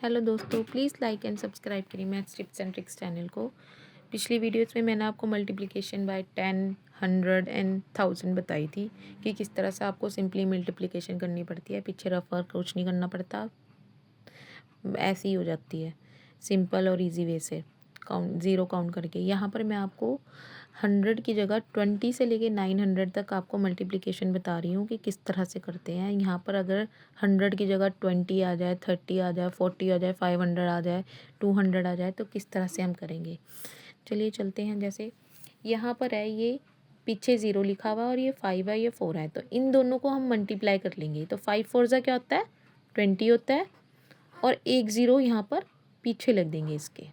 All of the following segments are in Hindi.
हेलो दोस्तों, प्लीज़ लाइक एंड सब्सक्राइब करिए maths tips and tricks channel को। पिछली वीडियोस में मैंने आपको मल्टीप्लिकेशन बाय 10, 100 एंड 1000 बताई थी कि किस तरह से आपको सिंपली मल्टीप्लिकेशन करनी पड़ती है। पीछे रफ वर्क कुछ नहीं करना पड़ता, ऐसी ही हो जाती है सिंपल और इजी वे से काउंट ज़ीरो काउंट करके। यहाँ पर मैं आपको 100 की जगह 20 से लेके 900 तक आपको मल्टीप्लिकेशन बता रही हूँ कि किस तरह से करते हैं। यहाँ पर अगर 100 की जगह 20 आ जाए, 30 आ जाए, 40 आ जाए, 500 आ जाए, 200 आ जाए तो किस तरह से हम करेंगे। चलिए चलते हैं। जैसे यहाँ पर है, ये पीछे 0 लिखा हुआ और ये 5 है, ये 4 है, तो इन दोनों को हम मल्टीप्लाई कर लेंगे। तो 5 4 ज़ा क्या होता है, 20 होता है और एक ज़ीरो यहाँ पर पीछे लग देंगे इसके।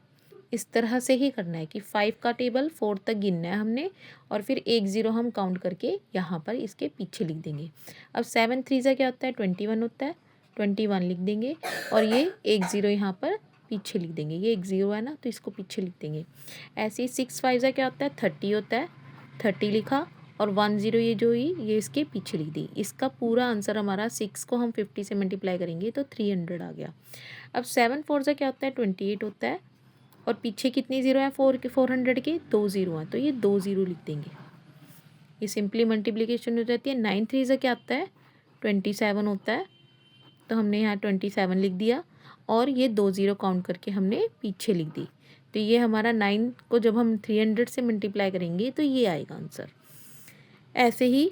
इस तरह से ही करना है कि 5 का टेबल 4 तक गिनना है हमने और फिर एक ज़ीरो हम काउंट करके यहाँ पर इसके पीछे लिख देंगे। अब 7 3 ज़ा क्या होता है, 21 होता है, 21 लिख देंगे और ये एक ज़ीरो यहाँ पर पीछे लिख देंगे। ये एक ज़ीरो है ना, तो इसको पीछे लिख देंगे। ऐसे ही 6 5 ज़ा क्या होता है, 30 होता है, 30 लिखा और 1 ज़ीरो ये जो हुई ये इसके पीछे लिख दी। इसका पूरा आंसर हमारा 6 को हम 50 से मल्टीप्लाई करेंगे तो 300 आ गया। अब 7 4 ज़ा क्या होता है, 28 होता है और पीछे कितनी ज़ीरो है, 400 के 2 ज़ीरो हैं, तो ये 2 ज़ीरो लिख देंगे। ये सिंपली मल्टीप्लिकेशन हो जाती है। 9 3 ज़ा क्या आता है, 27 होता है, तो हमने यहाँ 27 लिख दिया और ये 2 ज़ीरो काउंट करके हमने पीछे लिख दी। तो ये हमारा 9 को जब हम 300 से मल्टीप्लाई करेंगे तो ये आएगा आंसर। ऐसे ही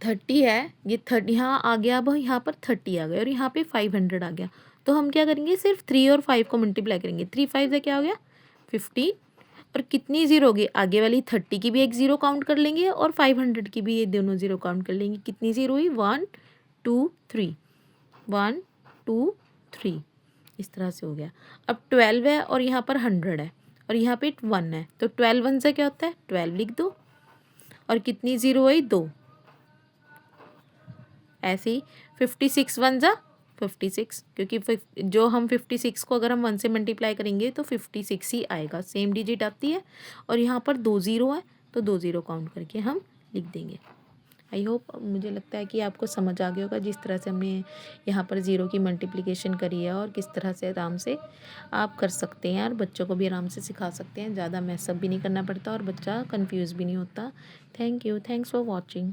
30 है, ये 30 यहाँ आ गया। अब यहाँ पर 30 आ गया और यहाँ पे 500 आ गया, तो हम क्या करेंगे, सिर्फ 3 और 5 को मल्टीप्लाई करेंगे। 3 5 से क्या हो गया, 15 और कितनी ज़ीरो होगी, आगे वाली 30 की भी एक ज़ीरो काउंट कर लेंगे और 500 की भी ये दोनों ज़ीरो काउंट कर लेंगे। कितनी ज़ीरो हुई, 1 2 3, 1 2 3, इस तरह से हो गया। अब 12 है और यहाँ पर 100 है और यहाँ पे 1 है, तो 12 1 से क्या होता है, 12 लिख दो और कितनी ज़ीरो हुई, 2। ऐसे ही 56 1 ज़ा 56, क्योंकि जो हम 56 को अगर हम 1 से मल्टीप्लाई करेंगे तो 56 ही आएगा, सेम डिजिट आती है। और यहाँ पर 2 ज़ीरो है तो 2 ज़ीरो काउंट करके हम लिख देंगे। आई होप, मुझे लगता है कि आपको समझ आ गया होगा जिस तरह से हमने यहाँ पर ज़ीरो की मल्टीप्लिकेशन करी है और किस तरह से आराम से आप कर सकते हैं और बच्चों को भी आराम से सिखा सकते हैं। ज़्यादा मैसअप भी नहीं करना पड़ता और बच्चा कंफ्यूज भी नहीं होता। Thank you, thanks for watching.